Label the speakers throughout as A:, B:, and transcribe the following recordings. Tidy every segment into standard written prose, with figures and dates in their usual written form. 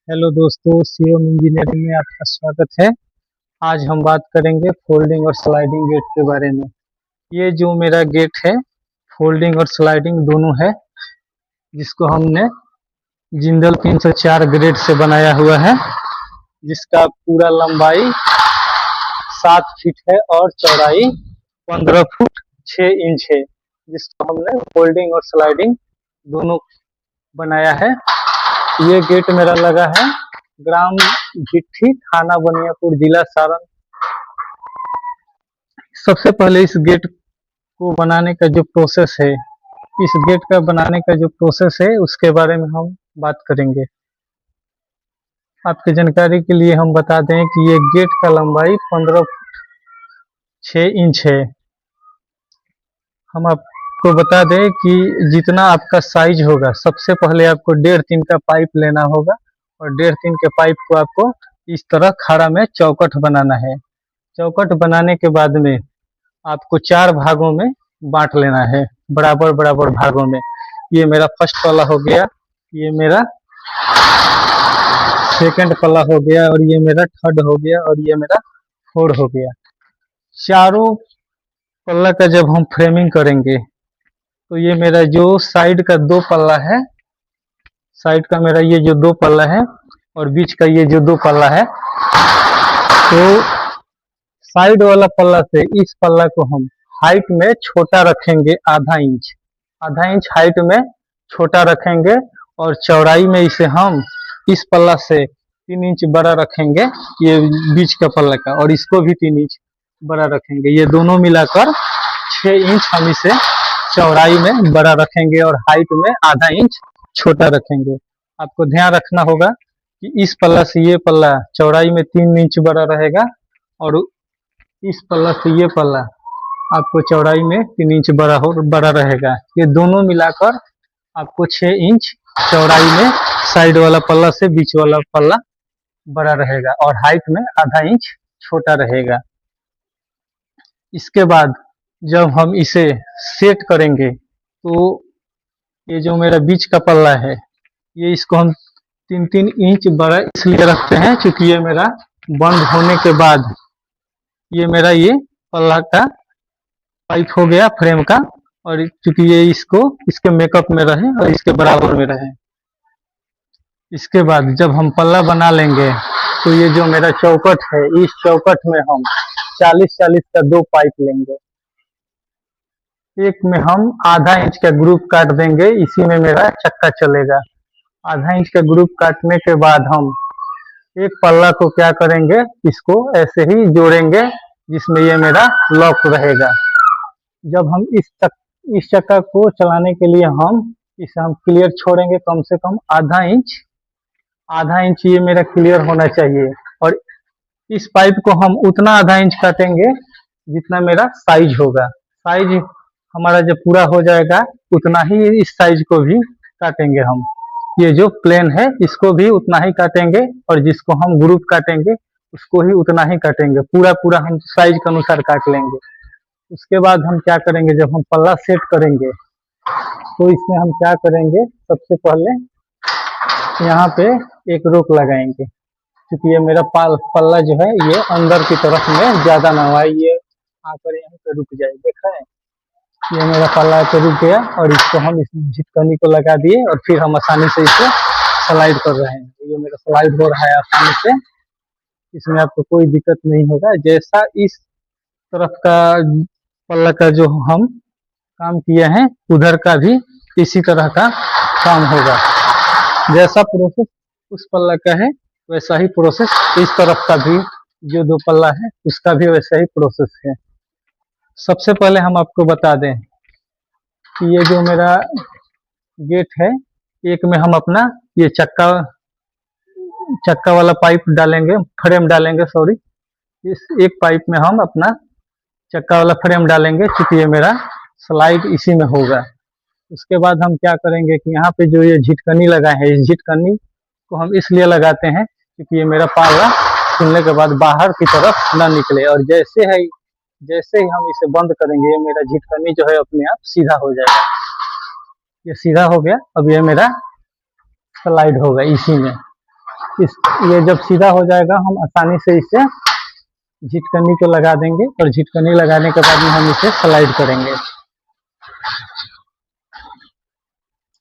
A: Hello दोस्तों, CM engineering में आपका स्वागत है। आज हम बात करेंगे फोल्डिंग और स्लाइडिंग गेट के बारे में। ये जो मेरा गेट है, फोल्डिंग और स्लाइडिंग दोनों है, जिसको हमने जिंदल 304 ग्रेड से बनाया हुआ है, जिसका पूरा लंबाई 7 फीट है और चौड़ाई 15 फुट 6 इंच है, जिसको हमने फोल्डिंग और स्लाइडिंग दोनों बनाया है। ये गेट मेरा लगा है ग्राम भिट्ठी, थाना बनियापुर, जिला सारण। सबसे पहले इस गेट को बनाने का जो प्रोसेस है, इस गेट का बनाने का जो प्रोसेस है, उसके बारे में हम बात करेंगे। आपकी जानकारी के लिए हम बता दें कि ये गेट का लंबाई 15 फुट 6 इंच है। हम आपको बता दें कि जितना आपका साइज होगा, सबसे पहले आपको 1.5 3 का पाइप लेना होगा और 1.5 3 के पाइप को आपको इस तरह खाड़ा में चौकट बनाना है। चौकट बनाने के बाद में आपको 4 भागों में बांट लेना है, बराबर बराबर भागों में। ये मेरा फर्स्ट पल्ला हो गया, ये मेरा सेकंड पल्ला हो गया, और ये मेरा थर्ड हो गया, और ये मेरा फोर्थ हो गया। चारों पल्ला का जब हम फ्रेमिंग करेंगे तो ये मेरा जो साइड का 2 पल्ला है, साइड का मेरा ये जो 2 पल्ला है और बीच का ये जो 2 पल्ला है, तो साइड वाला पल्ला से इस पल्ला को हम हाइट में छोटा रखेंगे, आधा इंच हाइट में छोटा रखेंगे, और चौड़ाई में इसे हम इस पल्ला से 3 इंच बड़ा रखेंगे, ये बीच का पल्ला का, और इसको भी 3 इंच बड़ा रखेंगे। ये दोनों मिलाकर 6 इंच हम इसे चौड़ाई में बड़ा रखेंगे और हाइट में आधा इंच छोटा रखेंगे। आपको ध्यान रखना होगा कि इस पल्ला से ये पल्ला चौड़ाई में 3 इंच बड़ा रहेगा, और इस पल्ला से ये पल्ला आपको चौड़ाई में 3 इंच बड़ा रहेगा। ये दोनों मिलाकर आपको 6 इंच चौड़ाई में साइड वाला पल्ला से बीच वाला पल्ला बड़ा रहेगा, और हाइट में आधा इंच छोटा रहेगा। इसके बाद जब हम इसे सेट करेंगे, तो ये जो मेरा बीच का पल्ला है, ये इसको हम 3-3 इंच बड़ा इसलिए रखते हैं क्योंकि ये मेरा बंद होने के बाद ये मेरा ये पल्ला का पाइप हो गया फ्रेम का, और क्योंकि ये इसको इसके मेकअप में रहे और इसके बराबर में रहे। इसके बाद जब हम पल्ला बना लेंगे, तो ये जो मेरा चौकट है, इस चौकट में हम 40-40 का 2 पाइप लेंगे। एक में हम आधा इंच का ग्रुप काट देंगे, इसी में मेरा चक्का चलेगा। आधा इंच का ग्रुप काटने के बाद हम एक पल्ला को क्या करेंगे, इसको ऐसे ही जोड़ेंगे, जिसमें ये मेरा लॉक रहेगा। जब हम इस चक्का को चलाने के लिए इसे हम क्लियर छोड़ेंगे, कम से कम आधा इंच ये मेरा क्लियर होना चाहिए, और इस पाइप को हम उतना आधा इंच काटेंगे जितना मेरा साइज होगा। साइज हमारा जब पूरा हो जाएगा, उतना ही इस साइज को भी काटेंगे हम। ये जो प्लेन है, इसको भी उतना ही काटेंगे, और जिसको हम ग्रुप काटेंगे उसको ही उतना ही काटेंगे। पूरा हम साइज के अनुसार काट लेंगे। उसके बाद हम क्या करेंगे, जब हम पल्ला सेट करेंगे, तो इसमें हम क्या करेंगे, सबसे पहले यहाँ पे एक रोक लगाएंगे, क्योंकि ये मेरा पल्ला जो है ये अंदर की तरफ में ज्यादा ना हुआ, ये आकर यहाँ पे रुक जाए। देखा है, ये मेरा पल्ला पे रुक गया, और इसको हम इस झिटकनी को लगा दिए, और फिर हम आसानी से इसे स्लाइड कर रहे हैं। ये मेरा स्लाइड हो रहा है आसानी से, इसमें आपको कोई दिक्कत नहीं होगा। जैसा इस तरफ का पल्ला का जो हम काम किए हैं, उधर का भी इसी तरह का काम होगा। जैसा प्रोसेस उस पल्ला का है, वैसा ही प्रोसेस इस तरफ का भी, जो 2 पल्ला है उसका भी वैसा ही प्रोसेस है। सबसे पहले हम आपको बता दें कि ये जो मेरा गेट है, एक में हम अपना ये चक्का वाला पाइप डालेंगे, फ्रेम डालेंगे, सॉरी। इस एक पाइप में हम अपना चक्का वाला फ्रेम डालेंगे, क्योंकि ये मेरा स्लाइड इसी में होगा। उसके बाद हम क्या करेंगे कि यहाँ पे जो ये झिटकनी लगाए हैं, इस झिटकनी को हम इसलिए लगाते हैं क्योंकि ये मेरा पाला खुलने के बाद बाहर की तरफ ना निकले, और जैसे ही हम इसे बंद करेंगे, ये मेरा झिटकनी जो है अपने आप सीधा हो जाएगा। ये सीधा हो गया, अब ये मेरा स्लाइड होगा इसी में। इस ये जब सीधा हो जाएगा हम आसानी से इसे झिटकनी को लगा देंगे और झिटकनी लगाने के बाद में हम इसे स्लाइड करेंगे।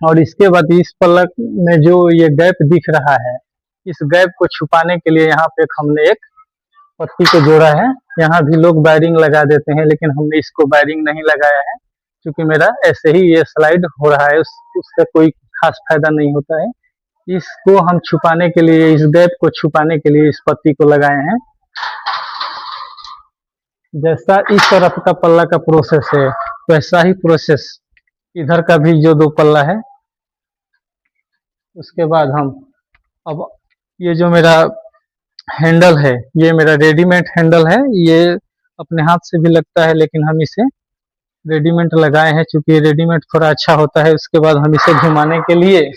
A: और इसके बाद इस पलक में जो ये गैप दिख रहा है, इस गैप को छुपाने के लिए यहाँ पे हमने एक पत्ती को जोड़ा है। यहाँ भी लोग वायरिंग लगा देते हैं, लेकिन हमने इसको वायरिंग नहीं लगाया है, क्योंकि मेरा ऐसे ही ये स्लाइड हो रहा है, उसका कोई खास फायदा नहीं होता है। इसको हम छुपाने के लिए, इस गैप को छुपाने के लिए इस पत्ती को लगाए हैं। जैसा इस तरफ का पल्ला का प्रोसेस है, वैसा ही प्रोसेस इधर का भी जो दो पल्ला है। उसके बाद हम अब ये जो मेरा हैंडल है, ये मेरा रेडीमेड हैंडल है, ये अपने हाथ से भी लगता है, लेकिन हम इसे रेडीमेड लगाए हैं क्योंकि रेडीमेड थोड़ा अच्छा होता है। उसके बाद हम इसे घुमाने के लिए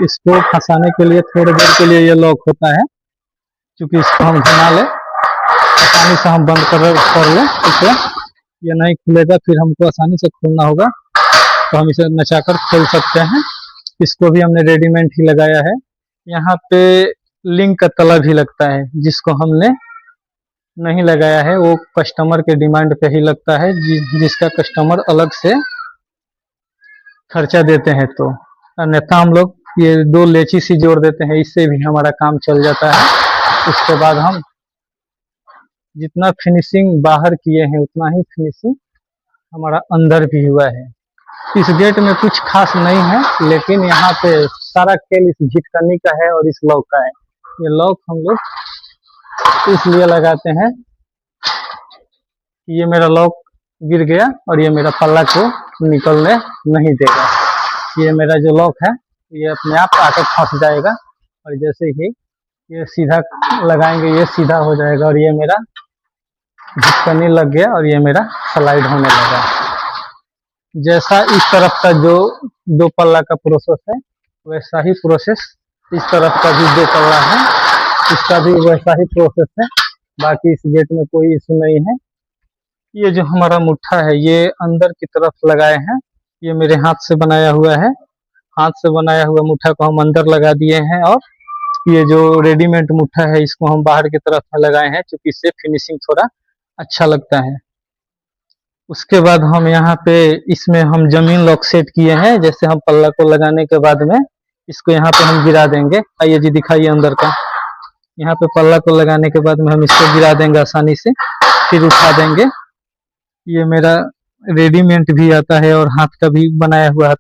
A: इसको फंसाने के लिए थोड़ी देर के लिए ये लॉक होता है, क्योंकि इसको हम घुमा ले, आसानी से हम बंद कर ले इसे, ये नहीं खुलेगा, फिर हमको आसानी से खोलना होगा, तो हम इसे नचाकर खोल सकते हैं। इसको भी हमने रेडीमेड ही लगाया है। यहाँ पे लिंक का तला भी लगता है, जिसको हमने नहीं लगाया है, वो कस्टमर के डिमांड पे ही लगता है, जिसका कस्टमर अलग से खर्चा देते हैं। तो अन्यथा हम लोग ये दो लेची सी जोड़ देते हैं, इससे भी हमारा काम चल जाता है। उसके बाद हम जितना फिनिशिंग बाहर किए हैं, उतना ही फिनिशिंग हमारा अंदर भी हुआ है। इस गेट में कुछ खास नहीं है, लेकिन यहाँ पे सारा खेल इस झिटकनी का है और इस लॉक का है। ये लॉक हम लोग इसलिए लगाते हैं कि ये मेरा लॉक गिर गया और ये मेरा पल्ला को निकलने नहीं देगा। ये मेरा जो लॉक है, ये अपने आप आकर फंस जाएगा, और जैसे ही ये सीधा लगाएंगे ये सीधा हो जाएगा, और ये मेरा झिटकनी लग गया और ये मेरा स्लाइड होने लगा। जैसा इस तरफ का जो दो पल्ला का प्रोसेस है, वैसा ही प्रोसेस इस तरफ का भी दो पल्ला है, इसका भी वैसा ही प्रोसेस है। बाकी इस गेट में कोई इशू नहीं है। ये जो हमारा मुट्ठा है, ये अंदर की तरफ लगाए हैं, ये मेरे हाथ से बनाया हुआ है। हाथ से बनाया हुआ मुट्ठा को हम अंदर लगा दिए हैं, और ये जो रेडीमेड मुट्ठा है, इसको हम बाहर की तरफ में लगाए हैं, क्योंकि इससे फिनिशिंग थोड़ा अच्छा लगता है। उसके बाद हम यहाँ पे इसमें हम जमीन लॉक सेट किए हैं। जैसे हम पल्ला को लगाने के बाद में इसको यहाँ पे हम गिरा देंगे। आइए जी दिखाइए अंदर का। यहाँ पे पल्ला को लगाने के बाद में हम इसको गिरा देंगे आसानी से, फिर उठा देंगे। ये मेरा रेडीमेड भी आता है और हाथ का भी बनाया हुआ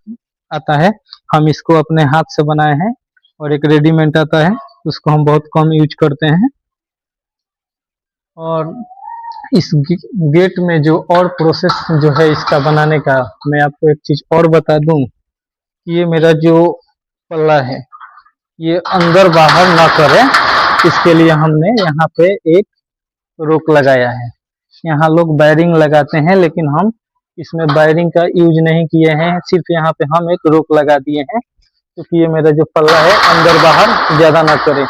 A: आता है। हम इसको अपने हाथ से बनाए हैं, और एक रेडीमेड आता है, उसको हम बहुत कम यूज करते हैं। और इस गेट में जो और प्रोसेस जो है इसका बनाने का, मैं आपको एक चीज और बता दूं, ये मेरा जो पल्ला है, ये अंदर बाहर ना करे, इसके लिए हमने यहाँ पे एक रोक लगाया है। यहाँ लोग वायरिंग लगाते हैं, लेकिन हम इसमें वायरिंग का यूज नहीं किए हैं, सिर्फ यहाँ पे हम एक रोक लगा दिए हैं, क्योंकि ये मेरा जो पल्ला है अंदर बाहर ज्यादा ना करे।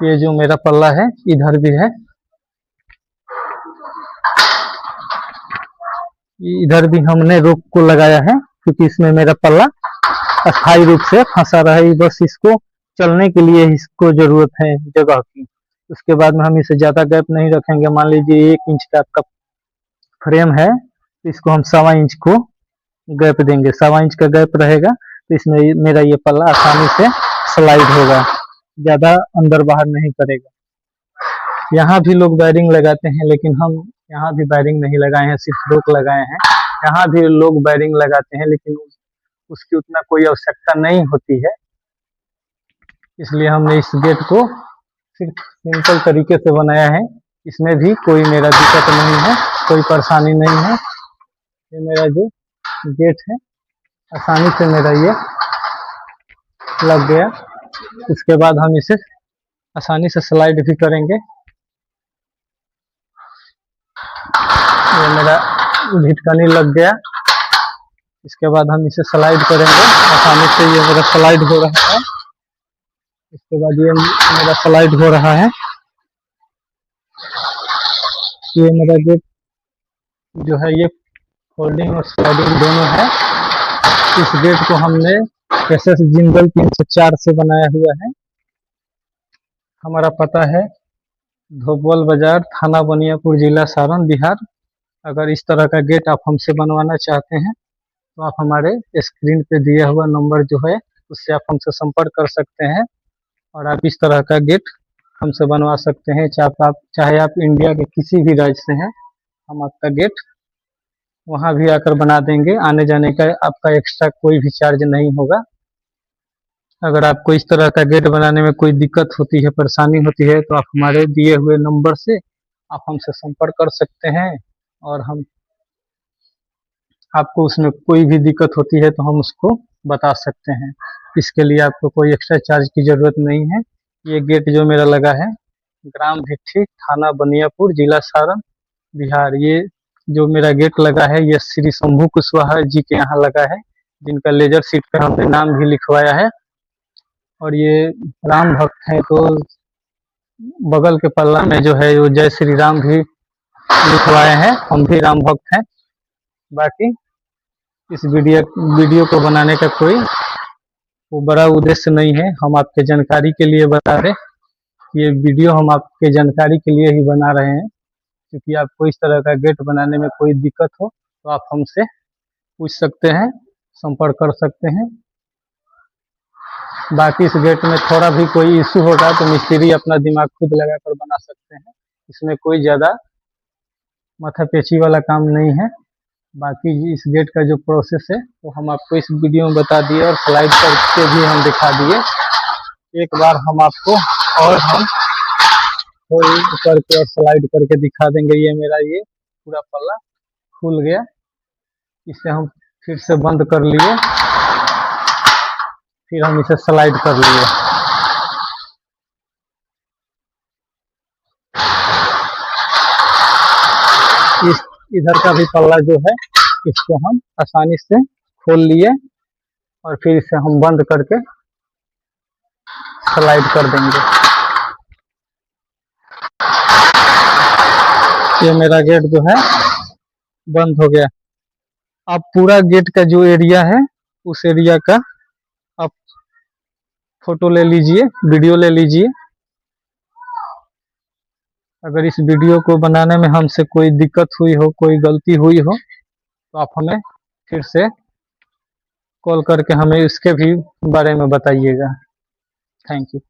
A: ये जो मेरा पल्ला है इधर भी है, इधर भी हमने रोक को लगाया है, क्योंकि इसमें मेरा पल्ला अस्थायी रूप से फंसा रहे। बस इसको चलने के लिए इसको जरूरत है जगह की। उसके बाद में हम इसे ज्यादा गैप नहीं रखेंगे। मान लीजिए 1 इंच का आपका फ्रेम है, तो इसको हम 1.25 इंच को गैप देंगे। 1.25 इंच का गैप रहेगा, तो इसमें मेरा ये पल्ला आसानी से स्लाइड होगा, ज्यादा अंदर बाहर नहीं करेगा। यहाँ भी लोग वायरिंग लगाते हैं, लेकिन हम यहाँ भी वायरिंग नहीं लगाए हैं, सिर्फ रोक लगाए हैं। यहाँ भी लोग वायरिंग लगाते हैं, लेकिन उसकी उतना कोई आवश्यकता नहीं होती है। इसलिए हमने इस गेट को सिर्फ सिंपल तरीके से बनाया है। इसमें भी कोई मेरा दिक्कत नहीं है, कोई परेशानी नहीं है। ये मेरा जो गेट है आसानी से मेरा ये लग गया। इसके बाद हम इसे आसानी से स्लाइड भी करेंगे। ये मेरा झिटकनी लग गया। इसके बाद हम इसे स्लाइड करेंगे आसानी से। ये मेरा स्लाइड हो रहा है। इसके बाद ये मेरा स्लाइड हो रहा है। ये मेरा गेट जो है ये फोल्डिंग और स्लाइडिंग दोनों है। इस गेट को हमने SS जिंदल 304 से बनाया हुआ है। हमारा पता है धोबल बाजार, थाना बनियापुर, जिला सारण, बिहार। अगर इस तरह का गेट आप हमसे बनवाना चाहते हैं तो आप हमारे स्क्रीन पे दिया हुआ नंबर जो है उससे आप हमसे संपर्क कर सकते हैं और आप इस तरह का गेट हमसे बनवा सकते हैं। चाहे आप इंडिया के किसी भी राज्य से हैं, हम आपका गेट वहां भी आकर बना देंगे। आने जाने का आपका एक्स्ट्रा कोई भी चार्ज नहीं होगा। अगर आपको इस तरह का गेट बनाने में कोई दिक्कत होती है, परेशानी होती है, तो आप हमारे दिए हुए नंबर से आप हमसे संपर्क कर सकते हैं और हम आपको उसमें कोई भी दिक्कत होती है तो हम उसको बता सकते हैं। इसके लिए आपको कोई एक्स्ट्रा चार्ज की ज़रूरत नहीं है। ये गेट जो मेरा लगा है ग्राम भिट्ठी, थाना बनियापुर, जिला सारण, बिहार। ये जो मेरा गेट लगा है ये श्री शंभू कुशवाहा जी के यहाँ लगा है, जिनका लेजर सीट पर हमने नाम भी लिखवाया है। और ये राम भक्त हैं तो बगल के पल्ला में जो है वो जय श्री राम भी लिखवाए हैं। हम भी राम भक्त हैं। बाकी इस वीडियो को बनाने का कोई वो बड़ा उद्देश्य नहीं है, हम आपके जानकारी के लिए बता रहे। ये वीडियो हम आपके जानकारी के लिए ही बना रहे हैं, क्योंकि आपको इस तरह का गेट बनाने में कोई दिक्कत हो तो आप हमसे पूछ सकते हैं, संपर्क कर सकते हैं। बाकी इस गेट में थोड़ा भी कोई इशू होगा तो मिस्त्री अपना दिमाग खुद लगाकर बना सकते हैं। इसमें कोई ज़्यादा माथापेची वाला काम नहीं है। बाकी इस गेट का जो प्रोसेस है वो हम आपको इस वीडियो में बता दिए और स्लाइड करके भी हम दिखा दिए। एक बार हम आपको और हम करके और स्लाइड करके दिखा देंगे। ये मेरा ये पूरा पल्ला खुल गया, इसे हम फिर से बंद कर लिए, फिर हम इसे स्लाइड कर लिए। इधर का भी पल्ला जो है इसको हम आसानी से खोल लिए और फिर इसे हम बंद करके स्लाइड कर देंगे। ये मेरा गेट जो है बंद हो गया। अब पूरा गेट का जो एरिया है उस एरिया का आप फोटो ले लीजिए, वीडियो ले लीजिए। अगर इस वीडियो को बनाने में हमसे कोई दिक्कत हुई हो, कोई गलती हुई हो तो आप हमें फिर से कॉल करके हमें इसके भी बारे में बताइएगा। Thank you.